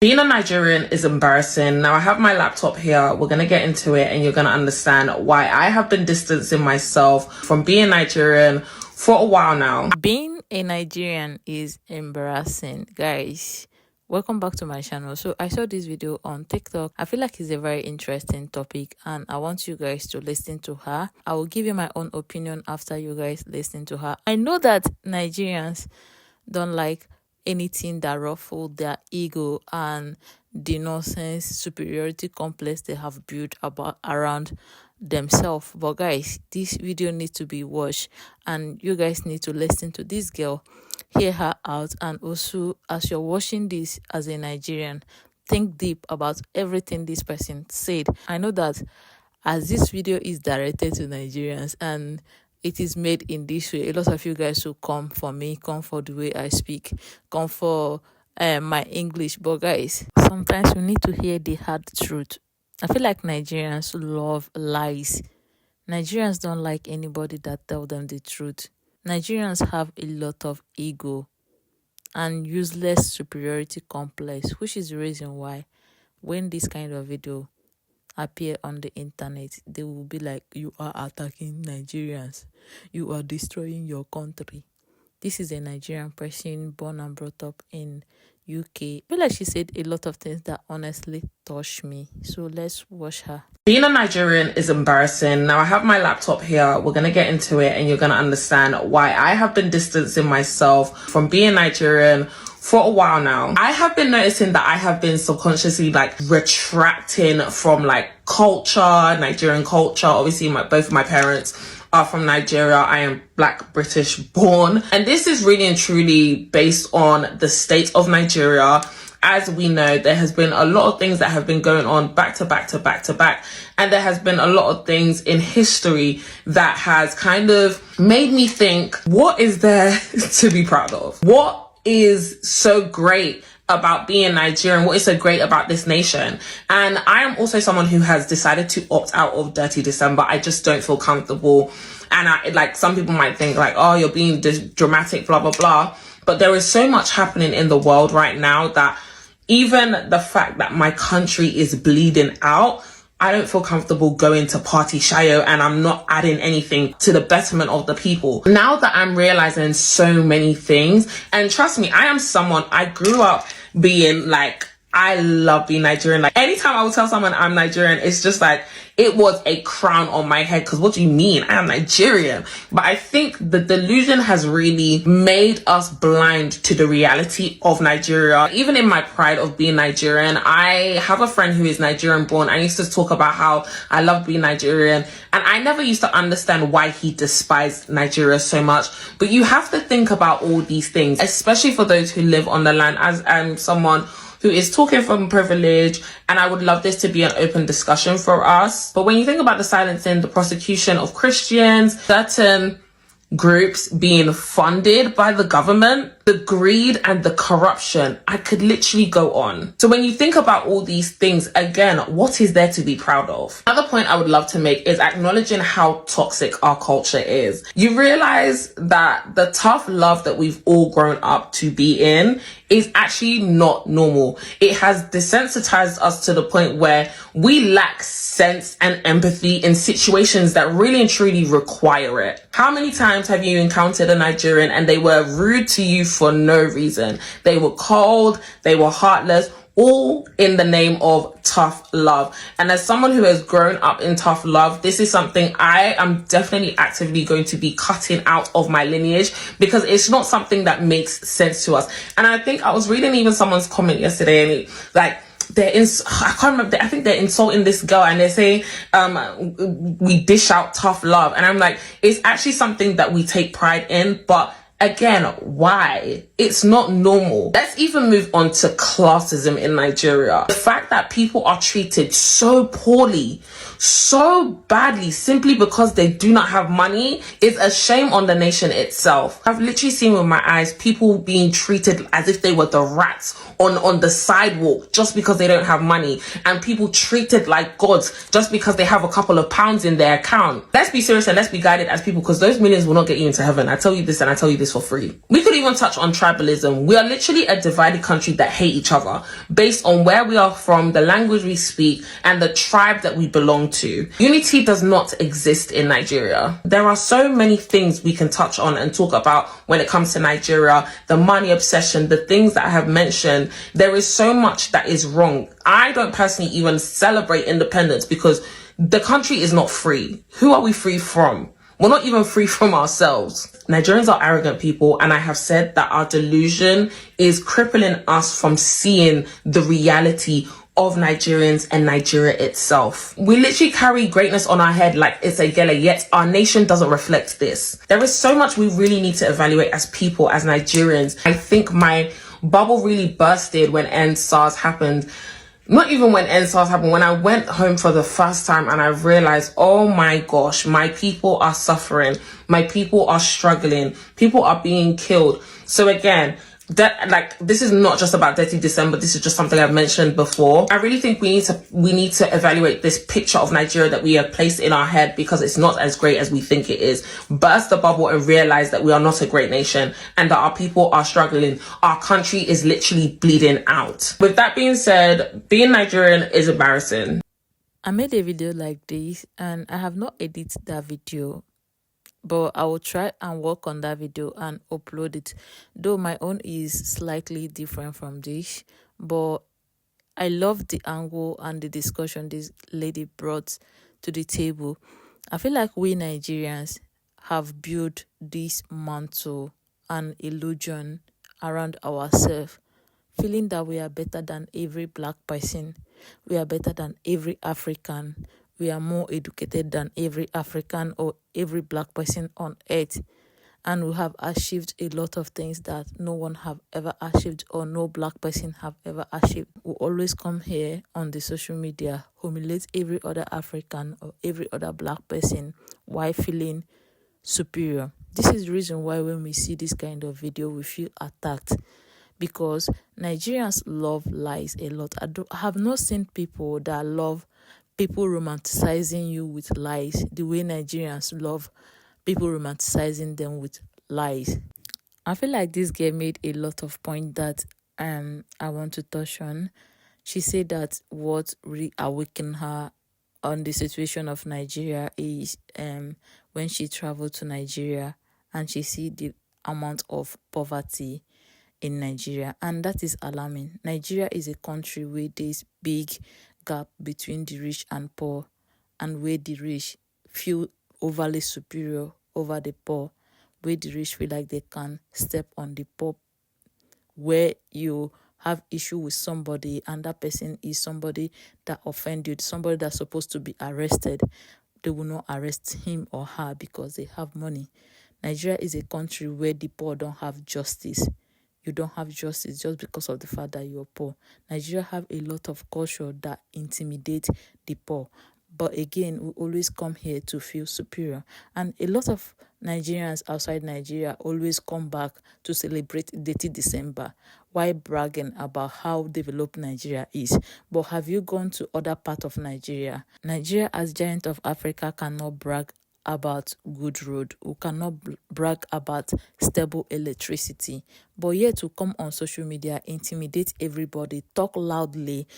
Being a Nigerian is embarrassing. Now I have my laptop here. We're going to get into it and you're going to understand why I have been distancing myself from being Nigerian for a while now. Being a Nigerian is embarrassing, guys. Welcome back to my channel. So I saw this video on TikTok. I feel like it's a very interesting topic and I want you guys to listen to her. I will give you my own opinion after you guys listen to her. I know that Nigerians don't like anything that ruffle their ego and the nonsense superiority complex they have built around themselves. But guys, this video needs to be watched and you guys need to listen to this girl, hear her out, and also as you're watching this as a Nigerian, think deep about everything this person said. I know that as this video is directed to Nigerians and it is made in this way, a lot of you guys will come for me, come for the way I speak, come for my English. But guys, sometimes we need to hear the hard truth. I feel like Nigerians love lies. Nigerians don't like anybody that tell them the truth. Nigerians have a lot of ego and useless superiority complex, which is the reason why when this kind of video appear on the internet, they will be like, you are attacking Nigerians, you are destroying your country. This is a Nigerian person born and brought up in UK. I feel like she said a lot of things that honestly touched me. So let's watch her. Being a Nigerian is embarrassing. Now I have my laptop here. We're going to get into it and you're going to understand why I have been distancing myself from being Nigerian for a while now. I have been noticing that I have been subconsciously retracting from culture, Nigerian culture. Obviously both of my parents are from Nigeria. I am Black British born. And this is really and truly based on the state of Nigeria. As we know, there has been a lot of things that have been going on back to back to back to back. And there has been a lot of things in history that has kind of made me think, what is there to be proud of? What is so great about being Nigerian? What is so great about this nation? And I am also someone who has decided to opt out of Dirty December. I just don't feel comfortable. And some people might think oh, you're being dramatic, blah, blah, blah. But there is so much happening in the world right now that even the fact that my country is bleeding out, I don't feel comfortable going to party shayo and I'm not adding anything to the betterment of the people. Now that I'm realizing so many things, and trust me, I am someone, I grew up being I love being Nigerian. Anytime I would tell someone I'm Nigerian, it's just it was a crown on my head. Because what do you mean? I am Nigerian. But I think the delusion has really made us blind to the reality of Nigeria. Even in my pride of being Nigerian, I have a friend who is Nigerian born. I used to talk about how I love being Nigerian. And I never used to understand why he despised Nigeria so much. But you have to think about all these things, especially for those who live on the land. As I'm someone who is talking from privilege, and I would love this to be an open discussion for us. But when you think about the silencing, the prosecution of Christians, certain groups being funded by the government, the greed and the corruption, I could literally go on. So when you think about all these things, again, what is there to be proud of? Another point I would love to make is acknowledging how toxic our culture is. You realize that the tough love that we've all grown up to be in is actually not normal. It has desensitized us to the point where we lack sense and empathy in situations that really and truly require it. How many times have you encountered a Nigerian and they were rude to you for no reason? They were cold, they were heartless, all in the name of tough love. And as someone who has grown up in tough love, this is something I am definitely actively going to be cutting out of my lineage, because it's not something that makes sense to us. And I think I was reading even someone's comment yesterday, and I can't remember, I think they're insulting this girl and they're saying we dish out tough love. And I'm like, it's actually something that we take pride in, but again, why? It's not normal. Let's even move on to classism in Nigeria. The fact that people are treated so poorly, so badly, simply because they do not have money is a shame on the nation itself. I've literally seen with my eyes people being treated as if they were the rats on the sidewalk just because they don't have money, and people treated like gods just because they have a couple of pounds in their account. Let's be serious and let's be guided as people, because those millions will not get you into heaven. I tell you this and I tell you this this for free. We could even touch on tribalism. We are literally a divided country that hate each other based on where we are from, the language we speak, and the tribe that we belong to. Unity does not exist in Nigeria. There are so many things we can touch on and talk about when it comes to Nigeria, the money obsession, the things that I have mentioned. There is so much that is wrong. I don't personally even celebrate independence because the country is not free. Who are we free from? We're not even free from ourselves. Nigerians are arrogant people, and I have said that our delusion is crippling us from seeing the reality of Nigerians and Nigeria itself. We literally carry greatness on our head like it's a gala, yet our nation doesn't reflect this. There is so much we really need to evaluate as people, as Nigerians. I think my bubble really bursted when NSARS happened. Not even when NSARS happened, when I went home for the first time and I realized, oh my gosh, my people are suffering. My people are struggling. People are being killed. So again, this is not just about Dirty December. This is just something I've mentioned before. I really think we need to evaluate this picture of Nigeria that we have placed in our head, because it's not as great as we think it is. Burst the bubble and realize that we are not a great nation and that our people are struggling. Our country is literally bleeding out. With that being said, being Nigerian is embarrassing. I made a video like this and I have not edited that video, but I will try and work on that video and upload it, though my own is slightly different from this. But I love the angle and the discussion this lady brought to the table. I feel like we Nigerians have built this mantle and illusion around ourselves, feeling that we are better than every black person, we are better than every African, we are more educated than every African or every black person on earth, and we have achieved a lot of things that no one have ever achieved or no black person have ever achieved. We always come here on the social media, humiliate every other African or every other black person while feeling superior. This is the reason why when we see this kind of video, we feel attacked, because Nigerians love lies a lot. I have not seen people that love people romanticizing you with lies the way Nigerians love people romanticizing them with lies. I feel like this girl made a lot of points that I want to touch on. She said that what really awakened her on the situation of Nigeria is when she traveled to Nigeria and she see the amount of poverty in Nigeria, and that is alarming. Nigeria is a country where there's big gap between the rich and poor, and where the rich feel overly superior over the poor, where the rich feel like they can step on the poor, where you have issue with somebody and that person is somebody that offended, somebody that's supposed to be arrested, they will not arrest him or her because they have money. Nigeria is a country where the poor don't have justice. You don't have justice just because of the fact that you're poor. Nigeria have a lot of culture that intimidate the poor. But again, we always come here to feel superior. And a lot of Nigerians outside Nigeria always come back to celebrate Dirty December while bragging about how developed Nigeria is. But have you gone to other parts of Nigeria? Nigeria, as giant of Africa, cannot brag about good road. We cannot brag about stable electricity. But yet to come on social media, intimidate everybody, talk loudly,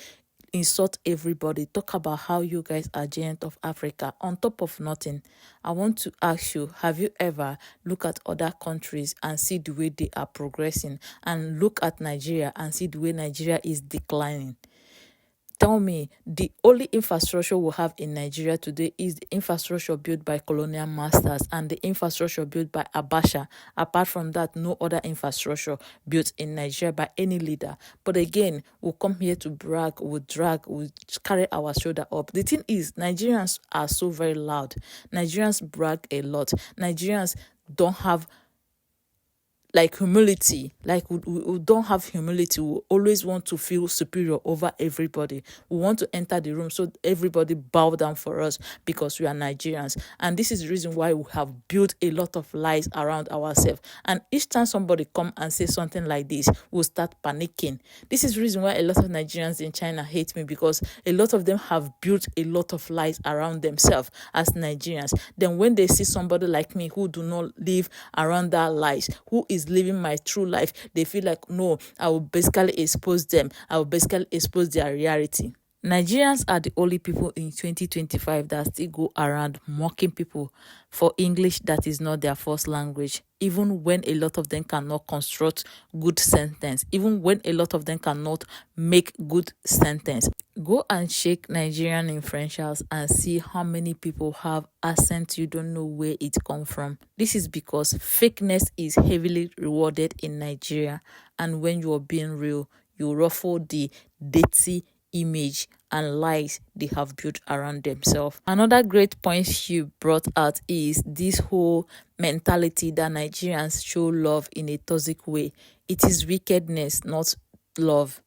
insult everybody, talk about how you guys are giant of Africa on top of nothing. I want to ask you, have you ever looked at other countries and see the way they are progressing, and look at Nigeria and see the way Nigeria is declining? Tell me, the only infrastructure we have in Nigeria today is the infrastructure built by colonial masters and the infrastructure built by Abacha. Apart from that, no other infrastructure built in Nigeria by any leader. But again, we'll come here to brag, we'll drag, we'll carry our shoulder up. The thing is, Nigerians are so very loud. Nigerians brag a lot. Nigerians don't have like humility. Like we don't have humility. We always want to feel superior over everybody. We want to enter the room so everybody bow down for us because we are Nigerians. And this is the reason why we have built a lot of lies around ourselves. And each time somebody come and say something like this, we'll start panicking. This is the reason why a lot of Nigerians in China hate me, because a lot of them have built a lot of lies around themselves as Nigerians. Then when they see somebody like me who do not live around that lies, who is living my true life, they feel like, no, I will basically expose them. I will basically expose their reality. Nigerians are the only people in 2025 that still go around mocking people for English that is not their first language, even when a lot of them cannot construct good sentence, even when a lot of them cannot make good sentence. Go and check Nigerian in French house and see how many people have accent you don't know where it come from. This is because fakeness is heavily rewarded in Nigeria, and when you are being real, you ruffle the dirty image and lies they have built around themselves. Another great point you brought out is this whole mentality that Nigerians show love in a toxic way. It is wickedness, not love.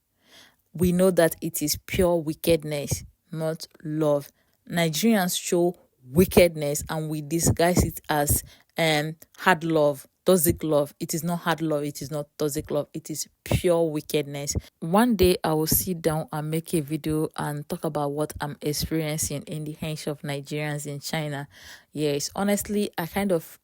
We know that it is pure wickedness, not love. Nigerians show wickedness and we disguise it as hard love, toxic love. It is not hard love, it is not toxic love, it is pure wickedness. One day I will sit down and make a video and talk about what I'm experiencing in the hands of Nigerians in China. Yes, honestly, I kind of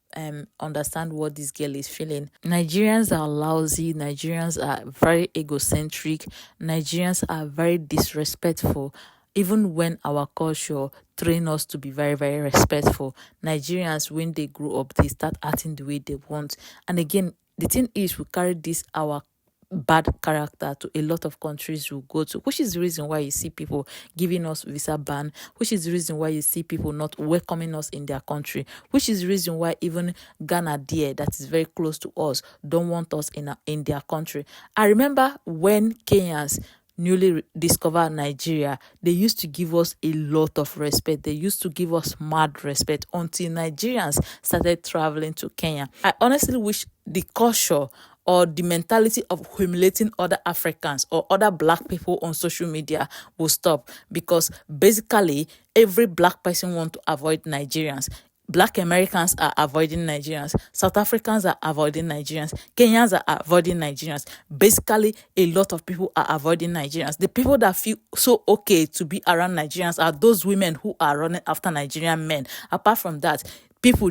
understand what this girl is feeling. Nigerians are lousy, Nigerians are very egocentric, Nigerians are very disrespectful. Even when our culture train us to be very, very respectful, Nigerians, when they grow up, they start acting the way they want. And again, the thing is, we carry this our bad character to a lot of countries we go to, which is the reason why you see people giving us visa ban, which is the reason why you see people not welcoming us in their country, which is the reason why even Ghana there, that is very close to us, don't want us in their country. I remember when Kenyans newly discovered Nigeria, they used to give us a lot of respect. They used to give us mad respect until Nigerians started traveling to Kenya. I honestly wish the culture or the mentality of humiliating other Africans or other black people on social media will stop, because basically every black person wants to avoid Nigerians. Black Americans are avoiding Nigerians. South Africans are avoiding Nigerians. Kenyans are avoiding Nigerians. Basically, a lot of people are avoiding Nigerians. The people that feel so okay to be around Nigerians are those women who are running after Nigerian men. Apart from that,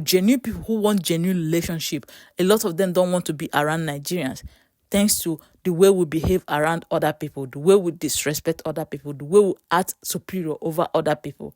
genuine people who want genuine relationship, a lot of them don't want to be around Nigerians, thanks to the way we behave around other people, the way we disrespect other people, the way we act superior over other people.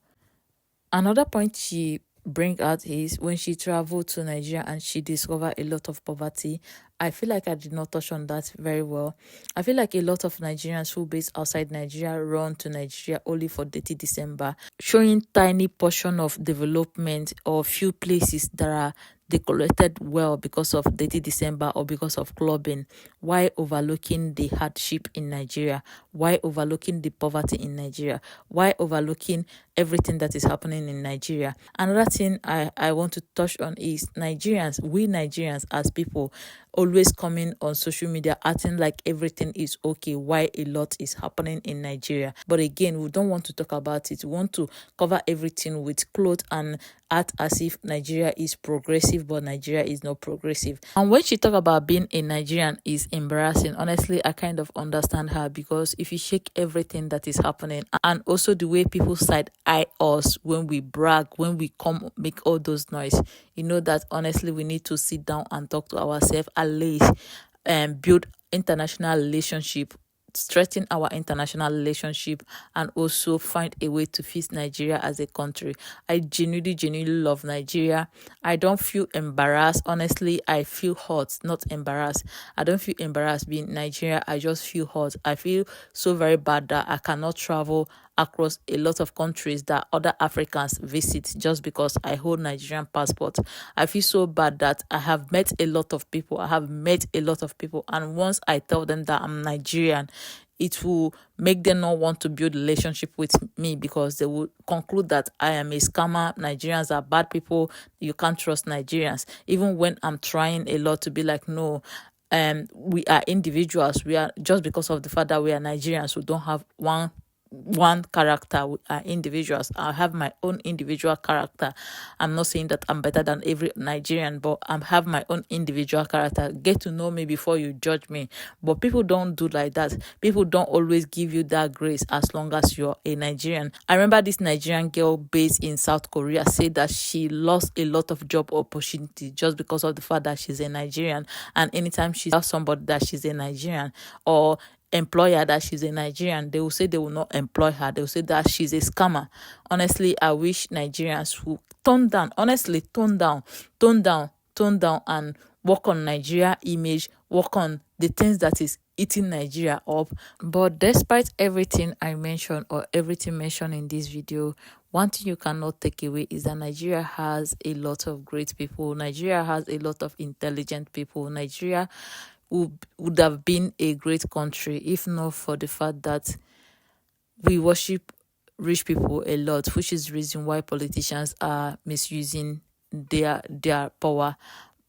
Another point she bring out is when she traveled to Nigeria and she discovered a lot of poverty. I feel like I did not touch on that very well. I feel like a lot of Nigerians who based outside Nigeria run to Nigeria only for dirty December, showing tiny portion of development or few places that are decorated well because of dirty December or because of clubbing. Why overlooking the hardship in Nigeria? Why overlooking the poverty in Nigeria? Why overlooking everything that is happening in Nigeria? Another thing I want to touch on is Nigerians. We Nigerians as people always coming on social media acting like everything is okay, why a lot is happening in Nigeria. But again, we don't want to talk about it. We want to cover everything with clothes and act as if Nigeria is progressive, but Nigeria is not progressive. And when she talk about being a Nigerian is embarrassing, honestly, I kind of understand her, because if you check everything that is happening and also the way people side eye us when we brag, when we come make all those noise, you know that honestly we need to sit down and talk to ourselves, at least build international relationship, strengthen our international relationship, and also find a way to fix Nigeria as a country. I genuinely love Nigeria. I don't feel embarrassed. Honestly, I feel hot, not embarrassed. I don't feel embarrassed being Nigeria. I just feel hot. I feel so very bad that I cannot travel across a lot of countries that other Africans visit just because I hold Nigerian passport. I feel so bad that I have met a lot of people. And once I tell them that I'm Nigerian, it will make them not want to build relationship with me, because they will conclude that I am a scammer. Nigerians are bad people. You can't trust Nigerians. Even when I'm trying a lot to be like, no, we are individuals. We are, just because of the fact that we are Nigerians, we don't have one character. We are individuals. I have my own individual character. I'm not saying that I'm better than every Nigerian, but I have my own individual character. Get to know me before you judge me. But people don't do like that. People don't always give you that grace as long as you're a Nigerian. I remember this Nigerian girl based in South Korea said that she lost a lot of job opportunity just because of the fact that she's a Nigerian. And anytime she tells somebody that she's a Nigerian, or employer that she's a Nigerian, they will say they will not employ her. They will say that she's a scammer. Honestly, I wish Nigerians would tone down, honestly, tone down, and work on Nigeria image, work on the things that is eating Nigeria up. But despite everything I mentioned, or everything mentioned in this video, one thing you cannot take away is that Nigeria has a lot of great people. Nigeria has a lot of intelligent people. Nigeria would have been a great country if not for the fact that we worship rich people a lot, which is the reason why politicians are misusing their power.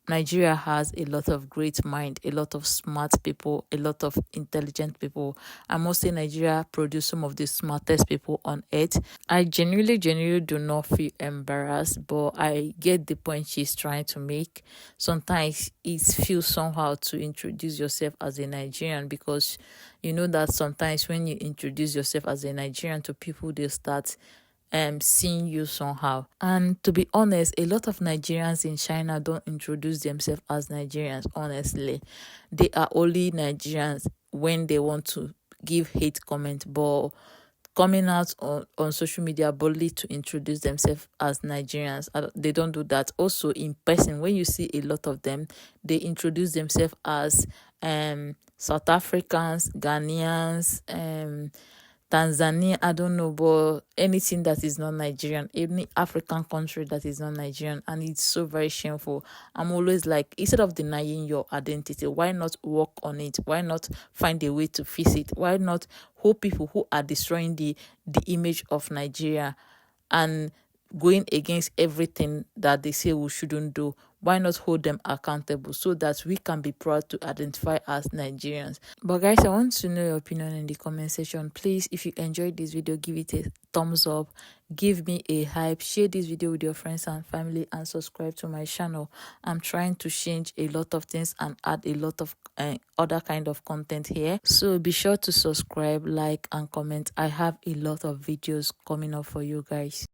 Nigeria has a lot of great mind, a lot of smart people, a lot of intelligent people. I must say Nigeria produce some of the smartest people on earth. I genuinely do not feel embarrassed, but I get the point she's trying to make. Sometimes it feels somehow to introduce yourself as a Nigerian, because you know that sometimes when you introduce yourself as a Nigerian to people, they start seeing you somehow. And to be honest, a lot of Nigerians in China don't introduce themselves as Nigerians. Honestly, they are only Nigerians when they want to give hate comment, but coming out on social media boldly to introduce themselves as Nigerians, they don't do that. Also in person, when you see a lot of them, they introduce themselves as South Africans, Ghanaians, Tanzania, I don't know, but anything that is not Nigerian, any African country that is not Nigerian, and it's so very shameful. I'm always like, instead of denying your identity, why not work on it? Why not find a way to fix it? Why not hold people who are destroying the image of Nigeria and going against everything that they say we shouldn't do? Why not hold them accountable so that we can be proud to identify as Nigerians? But guys, I want to know your opinion in the comment section. Please, if you enjoyed this video, give it a thumbs up, give me a hype, share this video with your friends and family, and subscribe to my channel. I'm trying to change a lot of things and add a lot of other kind of content here, so be sure to subscribe, like, and comment. I have a lot of videos coming up for you guys.